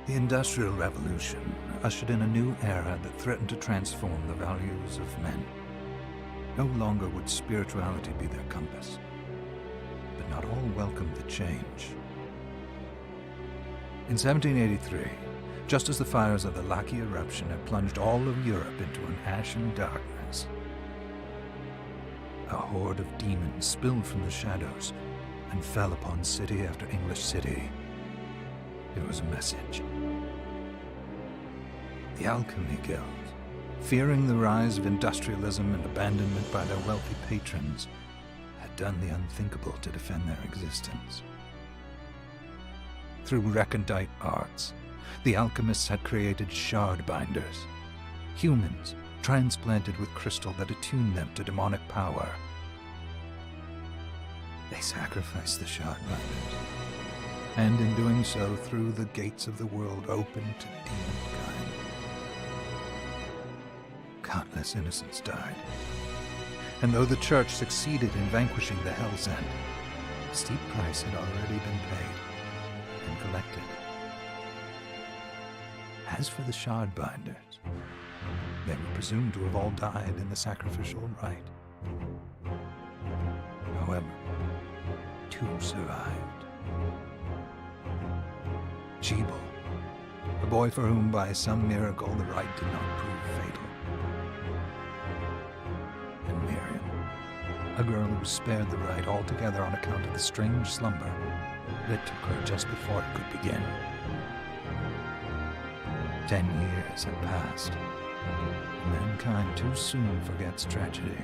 The Industrial Revolution ushered in a new era that threatened to transform the values of men. No longer would spirituality be their compass, but not all welcomed the change. In 1783, just as the fires of the Laki eruption had plunged all of Europe into an ashen darkness, a horde of demons spilled from the shadows and fell upon city after English city. It was a message. The Alchemy Guild, fearing the rise of industrialism and abandonment by their wealthy patrons, had done the unthinkable to defend their existence. Through recondite arts, the alchemists had created shard binders, humans transplanted with crystal that attuned them to demonic power. They sacrificed the shard binders, and in doing so threw the gates of the world open to demonkind. Countless innocents died, and though the Church succeeded in vanquishing the Hell's End, a steep price had already been paid and collected. As for the shard binders, they were presumed to have all died in the sacrificial rite. However, two survived. Jebel, a boy for whom by some miracle the rite did not prove fatal. And Miriam, a girl who was spared the rite altogether on account of the strange slumber that took her just before it could begin. 10 years had passed. Mankind too soon forgets tragedy.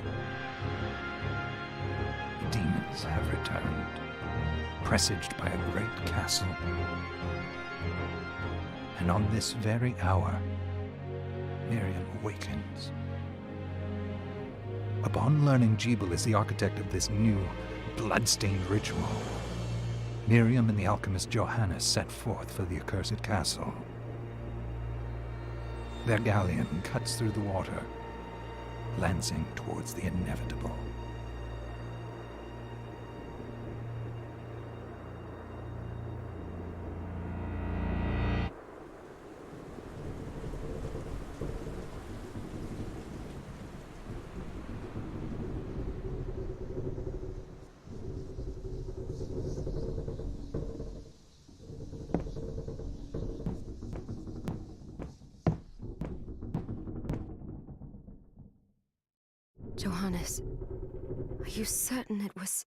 The demons have returned, presaged by a great castle. And on this very hour, Miriam awakens. Upon learning Jebel is the architect of this new, bloodstained ritual, Miriam and the alchemist Johannes set forth for the accursed castle. Their galleon cuts through the water, lancing towards the inevitable. Johannes, are you certain it was...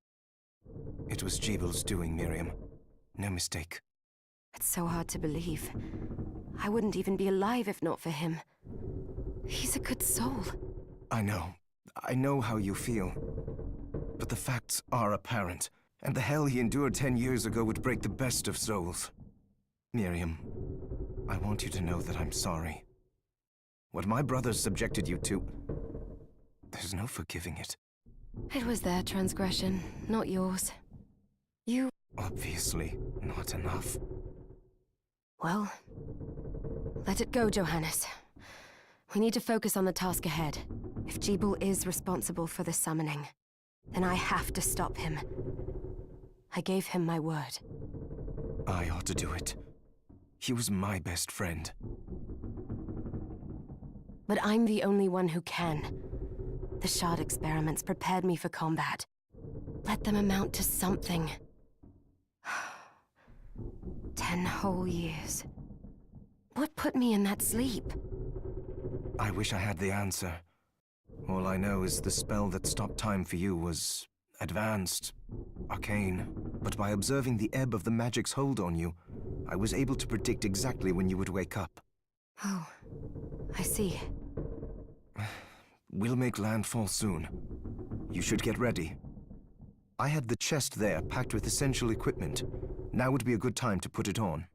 It was Jebel's doing, Miriam. No mistake. It's so hard to believe. I wouldn't even be alive if not for him. He's a good soul. I know. I know how you feel. But the facts are apparent, and the hell he endured 10 years ago would break the best of souls. Miriam, I want you to know that I'm sorry. What my brothers subjected you to... there's no forgiving it. It was their transgression, not yours. You... Obviously not enough. Well, let it go, Johannes. We need to focus on the task ahead. If Jebel is responsible for the summoning, then I have to stop him. I gave him my word. I ought to do it. He was my best friend. But I'm the only one who can. The shard experiments prepared me for combat. Let them amount to something. 10 whole years. What put me in that sleep? I wish I had the answer. All I know is the spell that stopped time for you was advanced, arcane. But by observing the ebb of the magic's hold on you, I was able to predict exactly when you would wake up. Oh, I see. We'll make landfall soon. You should get ready. I had the chest there packed with essential equipment. Now would be a good time to put it on.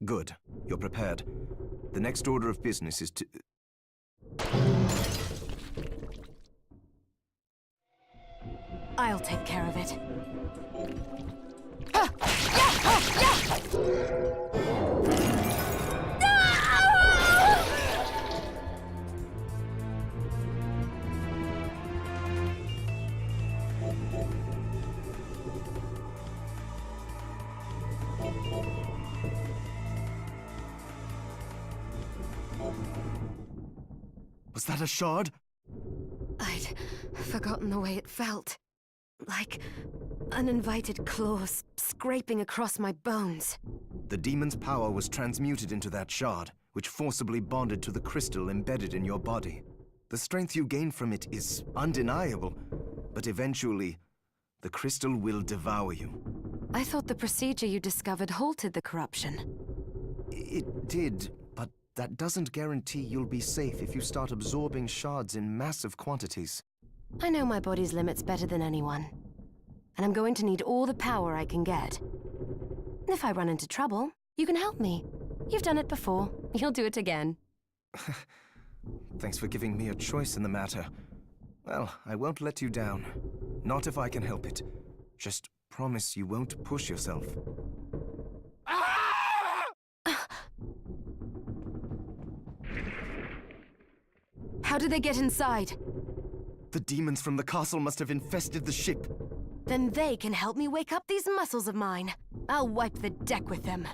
Good. You're prepared. The next order of business is to... I'll take care of it. Was that a shard? I'd forgotten the way it felt. Like uninvited claws scraping across my bones. The demon's power was transmuted into that shard, which forcibly bonded to the crystal embedded in your body. The strength you gain from it is undeniable, but eventually, the crystal will devour you. I thought the procedure you discovered halted the corruption. It did, but that doesn't guarantee you'll be safe if you start absorbing shards in massive quantities. I know my body's limits better than anyone. And I'm going to need all the power I can get. And if I run into trouble, you can help me. You've done it before. You'll do it again. Thanks for giving me a choice in the matter. Well, I won't let you down. Not if I can help it. Just promise you won't push yourself. How did they get inside? The demons from the castle must have infested the ship. Then they can help me wake up these muscles of mine. I'll wipe the deck with them.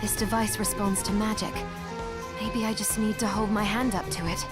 This device responds to magic. Maybe I just need to hold my hand up to it.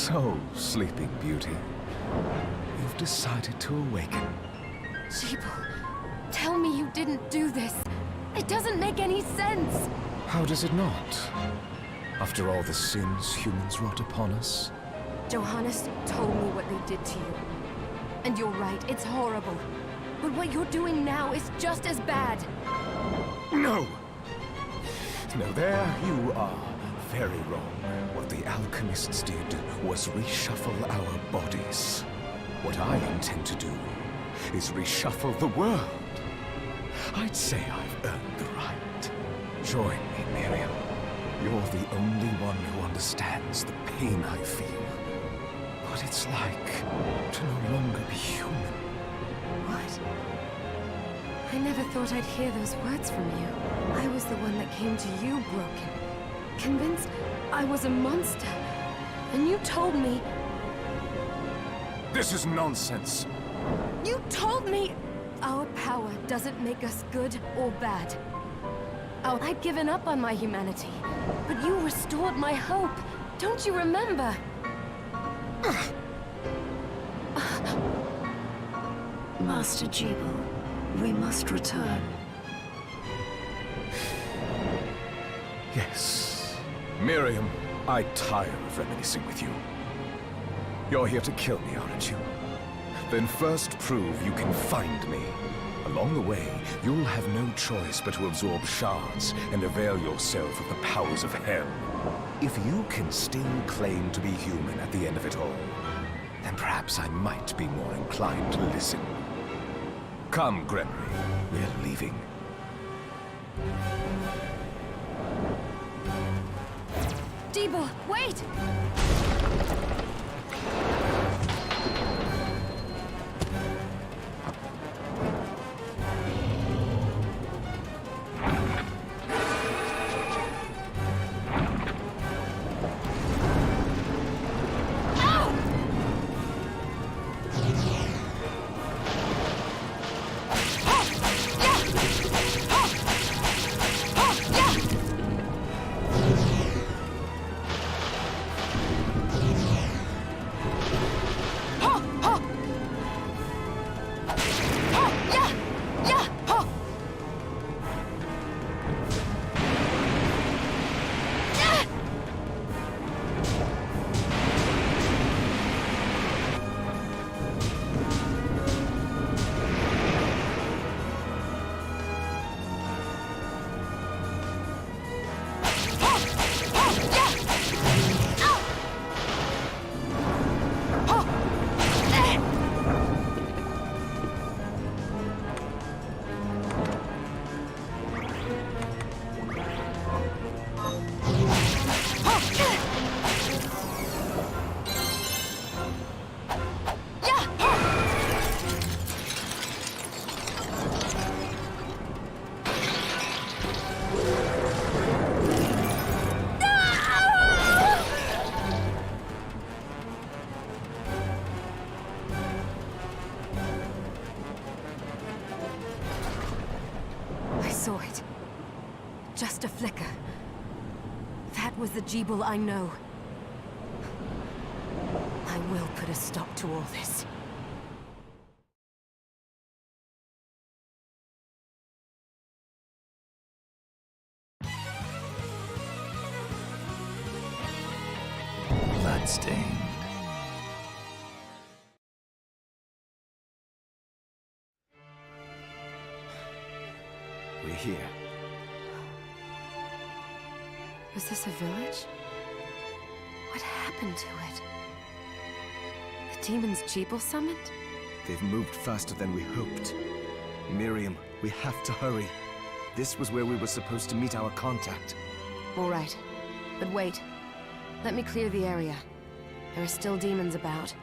So, Sleeping Beauty, you've decided to awaken. Jeeble, tell me you didn't do this. It doesn't make any sense. How does it not? After all the sins humans wrought upon us? Johannes told me what they did to you. And you're right, it's horrible. But what you're doing now is just as bad. No! No, there you are. Very wrong. What the alchemists did was reshuffle our bodies. What I intend to do is reshuffle the world. I'd say I've earned the right. Join me, Miriam. You're the only one who understands the pain I feel. What it's like to no longer be human. What? I never thought I'd hear those words from you. I was the one that came to you broken. Convinced I was a monster. And you told me... This is nonsense. You told me our power doesn't make us good or bad. Oh, I'd given up on my humanity, but you restored my hope. Don't you remember? Master Jeeble, we must return. Yes. Miriam, I tire of reminiscing with you. You're here to kill me, aren't you? Then first prove you can find me. Along the way, you'll have no choice but to absorb shards and avail yourself of the powers of hell. If you can still claim to be human at the end of it all, then perhaps I might be more inclined to listen. Come, Gregory. We're leaving. Jeeble, wait! Saw it. Just a flicker. That was the Jeeble I know. I will put a stop to all this. Bloodstained. We're here. Was this a village? What happened to it? The demons Jeeble summoned? They've moved faster than we hoped. Miriam, we have to hurry. This was where we were supposed to meet our contact. All right. But wait. Let me clear the area. There are still demons about.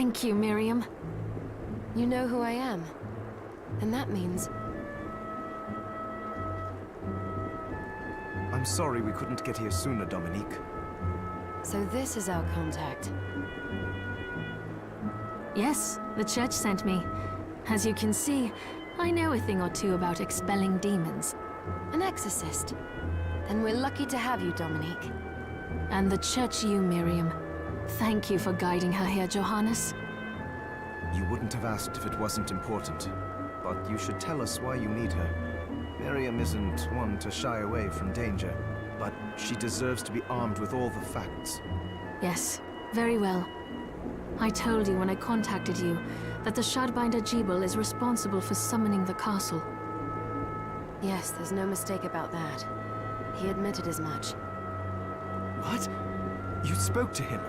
Thank you, Miriam. You know who I am. And that means... I'm sorry we couldn't get here sooner, Dominique. So this is our contact. Yes, the church sent me. As you can see, I know a thing or two about expelling demons. An exorcist. Then we're lucky to have you, Dominique. And the church you, Miriam. Thank you for guiding her here, Johannes. You wouldn't have asked if it wasn't important, but you should tell us why you need her. Miriam isn't one to shy away from danger, but she deserves to be armed with all the facts. Yes, very well. I told you when I contacted you that the Shardbinder Jebel is responsible for summoning the castle. Yes, there's no mistake about that. He admitted as much. What? You spoke to him?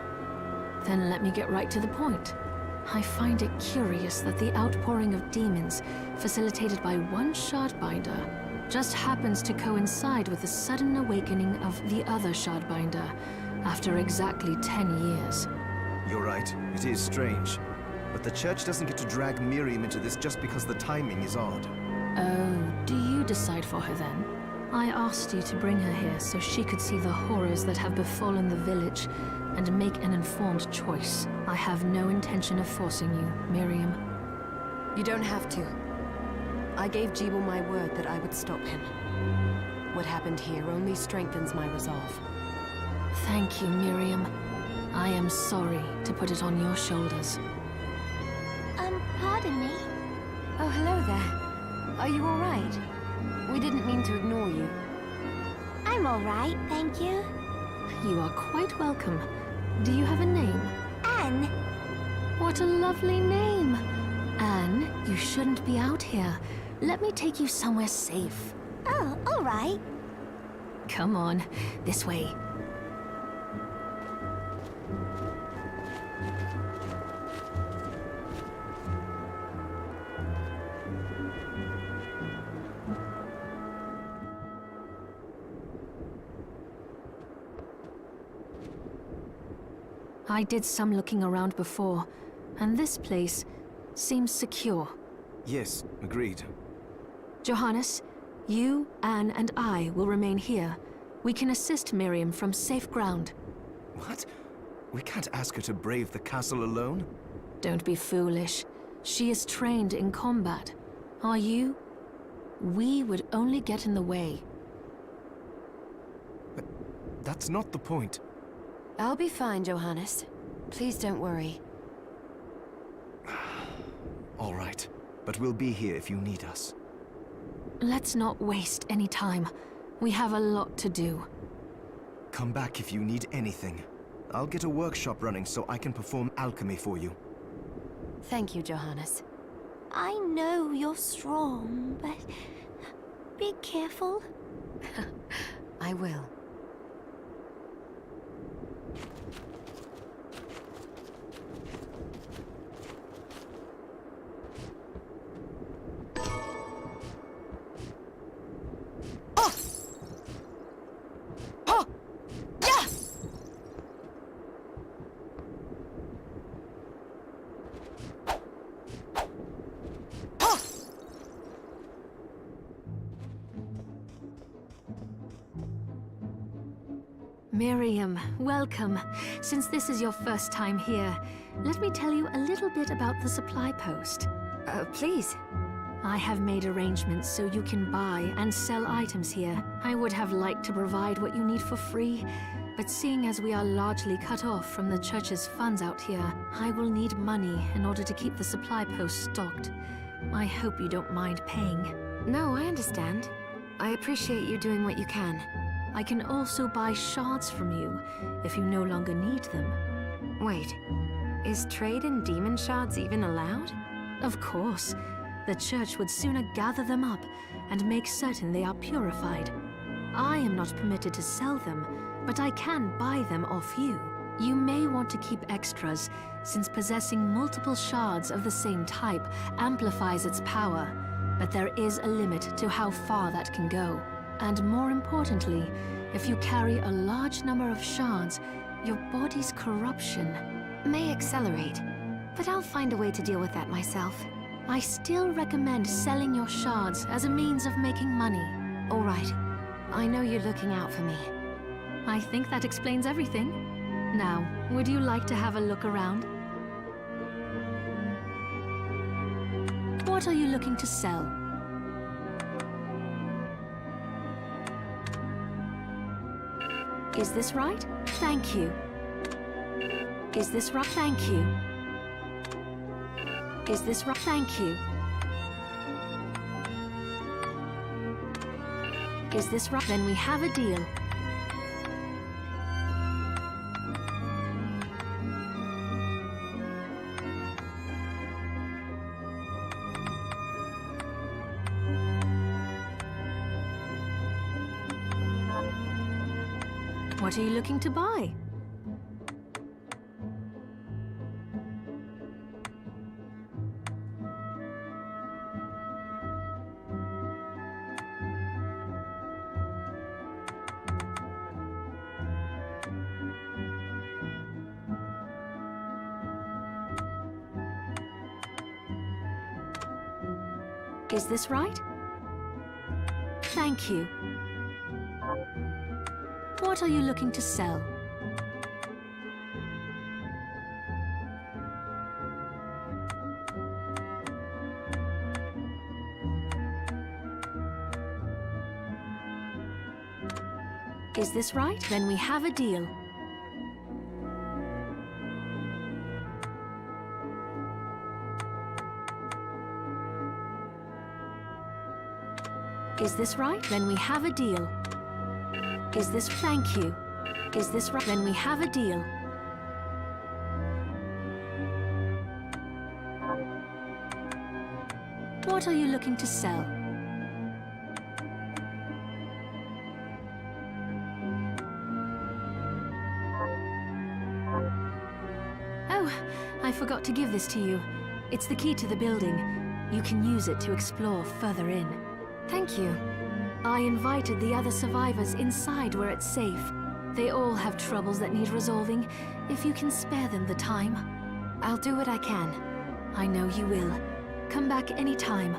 Then let me get right to the point. I find it curious that the outpouring of demons, facilitated by one Shardbinder, just happens to coincide with the sudden awakening of the other Shardbinder, after exactly 10 years. You're right, it is strange. But the church doesn't get to drag Miriam into this just because the timing is odd. Oh, do you decide for her then? I asked you to bring her here so she could see the horrors that have befallen the village and make an informed choice. I have no intention of forcing you, Miriam. You don't have to. I gave Jebel my word that I would stop him. What happened here only strengthens my resolve. Thank you, Miriam. I am sorry to put it on your shoulders. Pardon me? Oh, hello there. Are you all right? We didn't mean to ignore you. I'm all right, thank you. You are quite welcome. Do you have a name? Anne. What a lovely name! Anne, you shouldn't be out here. Let me take you somewhere safe. Oh, all right. Come on, this way. I did some looking around before, and this place seems secure. Yes, agreed. Johannes, you, Anne, and I will remain here. We can assist Miriam from safe ground. What? We can't ask her to brave the castle alone? Don't be foolish. She is trained in combat. Are you? We would only get in the way. But that's not the point. I'll be fine, Johannes. Please don't worry. All right, but we'll be here if you need us. Let's not waste any time. We have a lot to do. Come back if you need anything. I'll get a workshop running so I can perform alchemy for you. Thank you, Johannes. I know you're strong, but be careful. I will. Miriam, welcome. Since this is your first time here, let me tell you a little bit about the supply post. Please. I have made arrangements so you can buy and sell items here. I would have liked to provide what you need for free, but seeing as we are largely cut off from the church's funds out here, I will need money in order to keep the supply post stocked. I hope you don't mind paying. No, I understand. I appreciate you doing what you can. I can also buy shards from you, if you no longer need them. Wait, is trade in demon shards even allowed? Of course. The church would sooner gather them up and make certain they are purified. I am not permitted to sell them, but I can buy them off you. You may want to keep extras, since possessing multiple shards of the same type amplifies its power, but there is a limit to how far that can go. And more importantly, if you carry a large number of shards, your body's corruption May accelerate. But I'll find a way to deal with that myself. I still recommend selling your shards as a means of making money. All right. I know you're looking out for me. I think that explains everything. Now, would you like to have a look around? What are you looking to sell? Is this right? Thank you. Is this right? Thank you. Is this right? Thank you. Is this right? Then we have a deal. What are you looking to buy? Is this right? Thank you. What are you looking to sell? Is this right? Then we have a deal. Is this right? Then we have a deal. Is this... Thank you. Is this right? Then we have a deal. What are you looking to sell? Oh, I forgot to give this to you. It's the key to the building. You can use it to explore further in. Thank you. I invited the other survivors inside where it's safe. They all have troubles that need resolving, if you can spare them the time. I'll do what I can. I know you will. Come back anytime.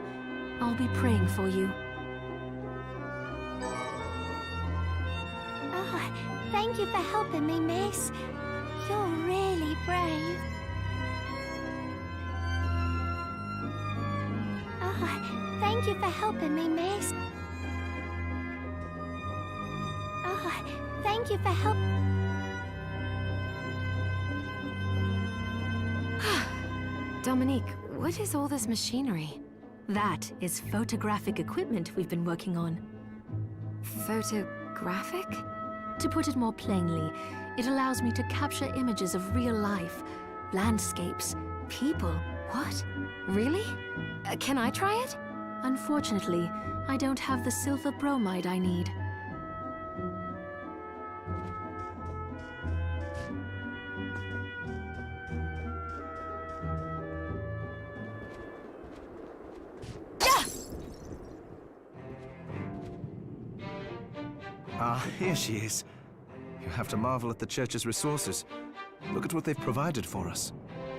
I'll be praying for you. Oh, thank you for helping me, miss. You're really brave. Oh, thank you for helping me, miss. Oh, thank you for help. Dominique, what is all this machinery? That is photographic equipment we've been working on. Photographic? To put it more plainly, it allows me to capture images of real life, landscapes, people. What? Really? Can I try it? Unfortunately, I don't have the silver bromide I need. Ah, here she is. You have to marvel at the church's resources. Look at what they've provided for us.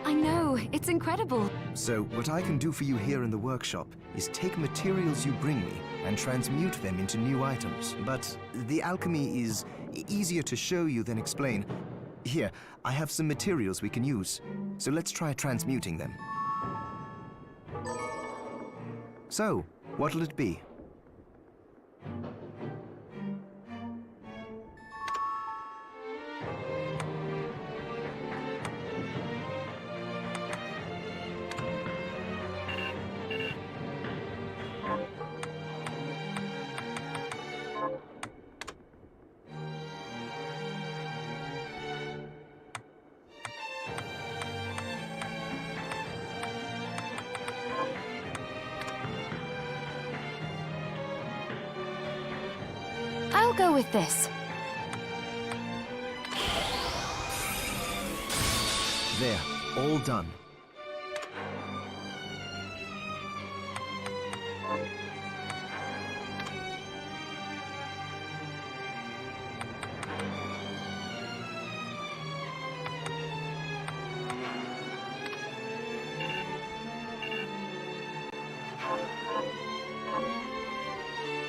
I know, it's incredible. So, what I can do for you here in the workshop is take materials you bring me and transmute them into new items. But the alchemy is easier to show you than explain. Here, I have some materials we can use. So let's try transmuting them. So, what'll it be? I'll go with this. There, all done.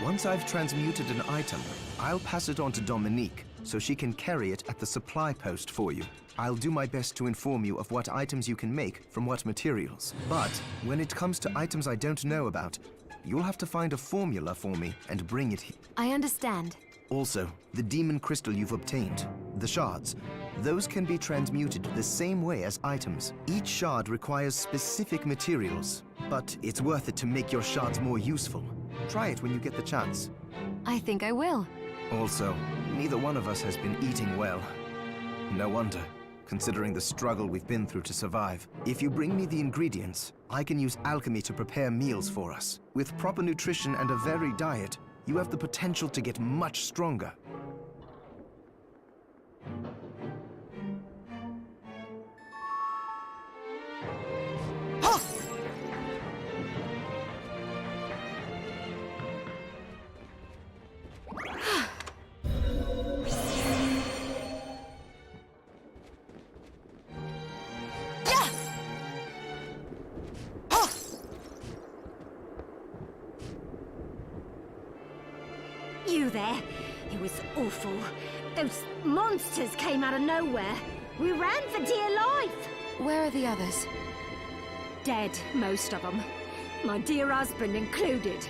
Once I've transmuted an item, I'll pass it on to Dominique, so she can carry it at the supply post for you. I'll do my best to inform you of what items you can make from what materials. But when it comes to items I don't know about, you'll have to find a formula for me and bring it here. I understand. Also, the demon crystal you've obtained, the shards, those can be transmuted the same way as items. Each shard requires specific materials, but it's worth it to make your shards more useful. Try it when you get the chance. I think I will. Also, neither one of us has been eating well. No wonder, considering the struggle we've been through to survive. If you bring me the ingredients, I can use alchemy to prepare meals for us. With proper nutrition and a varied diet, you have the potential to get much stronger. You there? It was awful. Those monsters came out of nowhere. We ran for dear life. Where are the others? Dead, most of them. My dear husband included.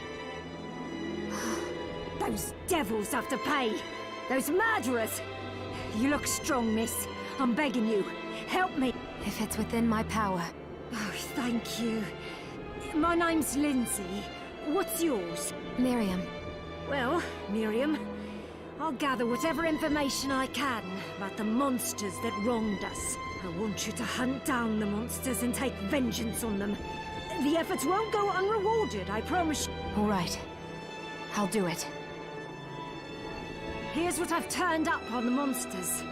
Those devils have to pay. Those murderers. You look strong, miss. I'm begging you. Help me. If it's within my power. Oh, thank you. My name's Lindsay. What's yours? Miriam. Well, Miriam, I'll gather whatever information I can about the monsters that wronged us. I want you to hunt down the monsters and take vengeance on them. The efforts won't go unrewarded, I promise you. All right. I'll do it. Here's what I've turned up on the monsters.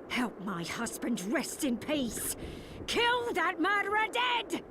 Help my husband rest in peace. Kill that murderer dead!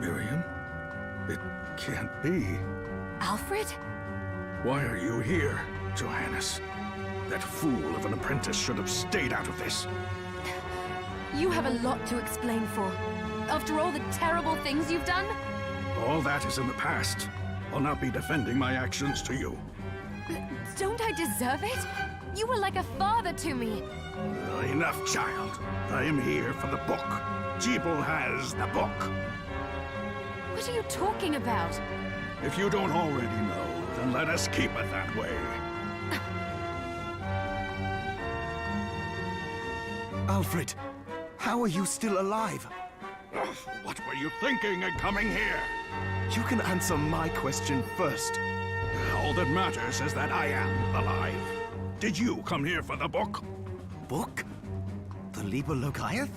Miriam? It can't be. Alfred? Why are you here, Johannes? That fool of an apprentice should have stayed out of this. You have a lot to explain for. After all the terrible things you've done? All that is in the past. I'll not be defending my actions to you. Don't I deserve it? You were like a father to me. Enough, child. I am here for the book. Jeeble has the book. What are you talking about? If you don't already know, then let us keep it that way. Alfred, how are you still alive? Ugh, what were you thinking in coming here? You can answer my question first. All that matters is that I am alive. Did you come here for the book? Book? The Liber Logaeth?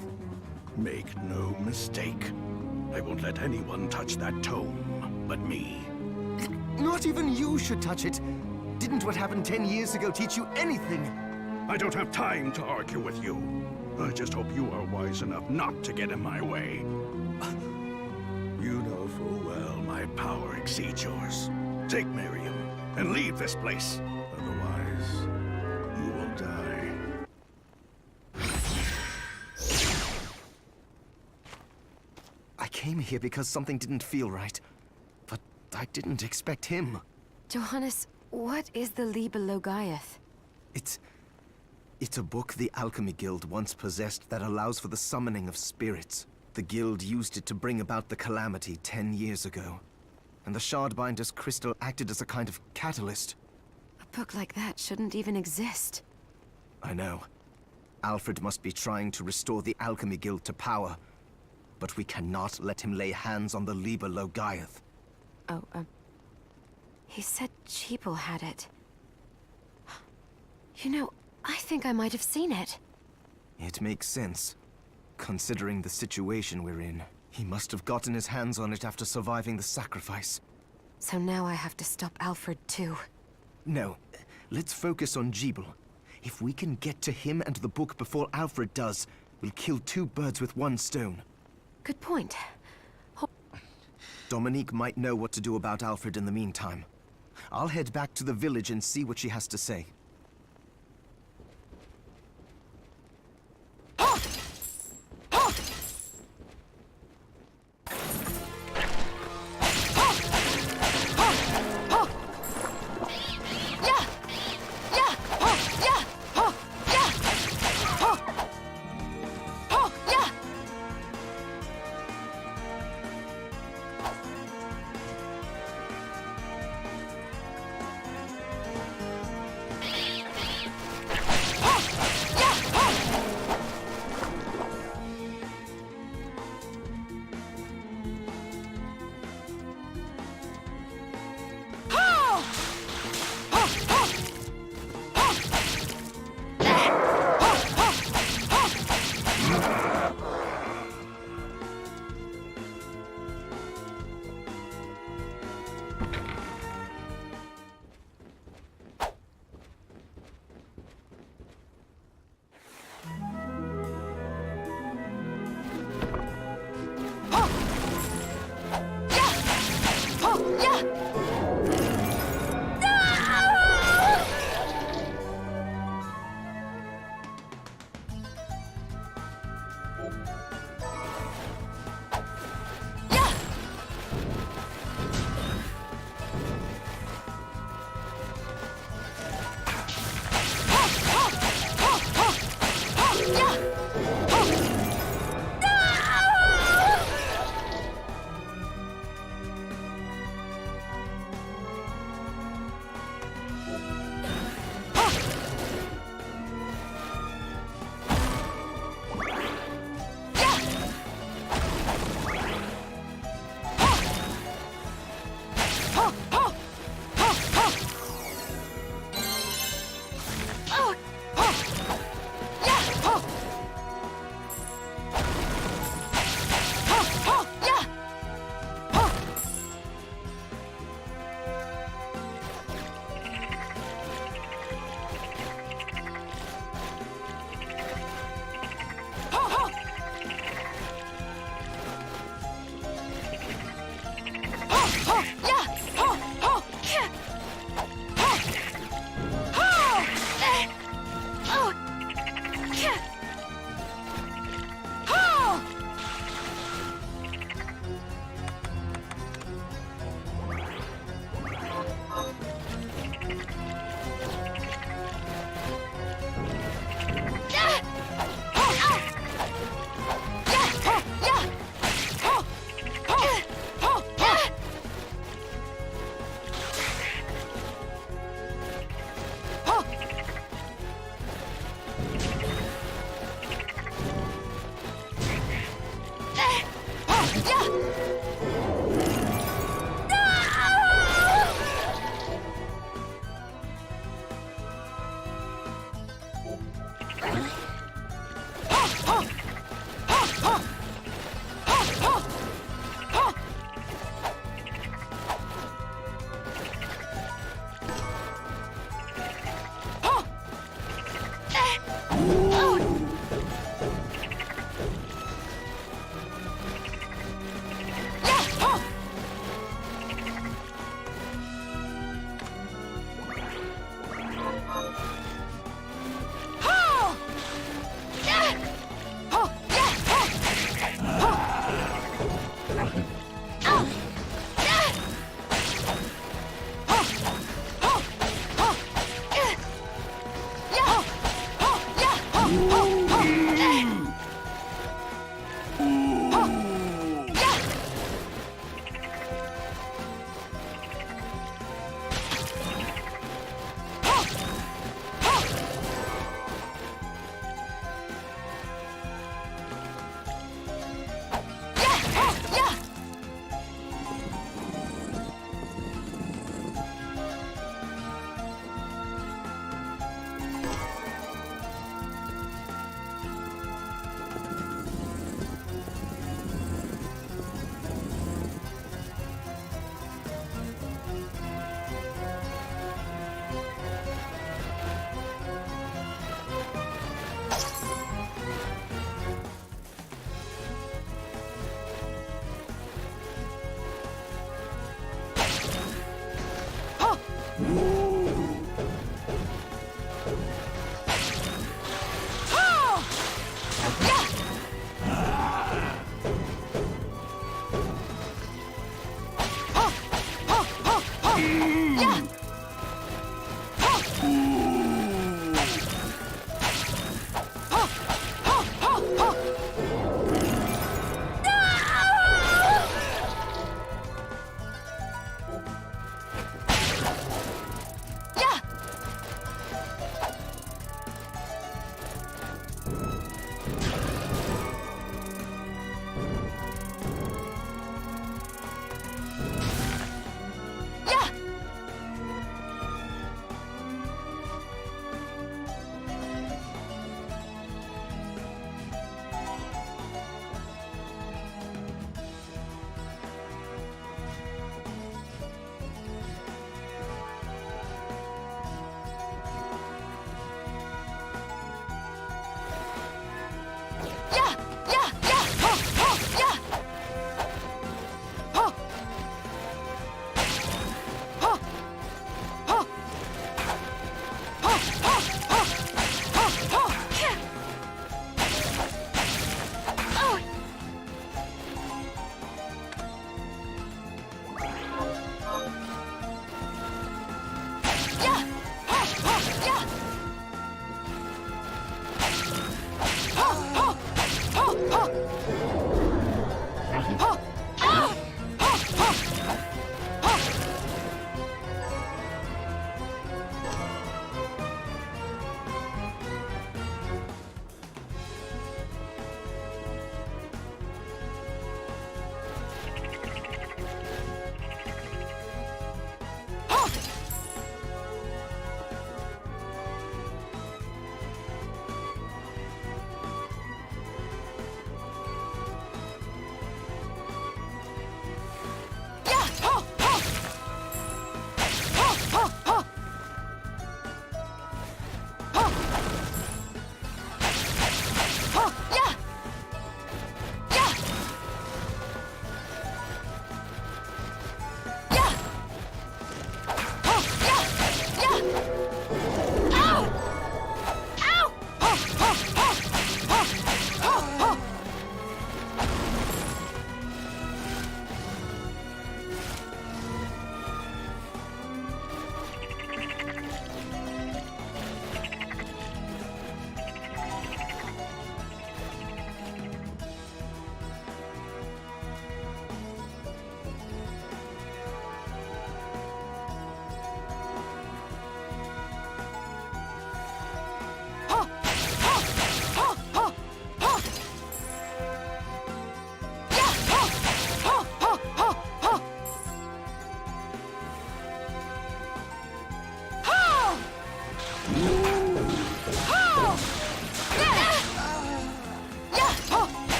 Make no mistake. I won't let anyone touch that tome but me. Not even you should touch it. Didn't what happened 10 years ago teach you anything? I don't have time to argue with you. I just hope you are wise enough not to get in my way. You know full well my power exceeds yours. Take Miriam and leave this place. Otherwise, you will die. I came here because something didn't feel right. But I didn't expect him. Johannes, what is the Liber Logaeth? It's a book the Alchemy Guild once possessed that allows for the summoning of spirits. The Guild used it to bring about the calamity 10 years ago. And the Shardbinder's crystal acted as a kind of catalyst. A book like that shouldn't even exist. I know. Alfred must be trying to restore the Alchemy Guild to power. But we cannot let him lay hands on the Liber Logaeth. Oh, he said Jeeble had it. You know, I think I might have seen it. It makes sense. Considering the situation we're in, he must have gotten his hands on it after surviving the sacrifice. So now I have to stop Alfred too. No, let's focus on Jeeble. If we can get to him and the book before Alfred does, we'll kill two birds with one stone. Good point. Dominique might know what to do about Alfred in the meantime. I'll head back to the village and see what she has to say.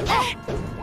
Huh!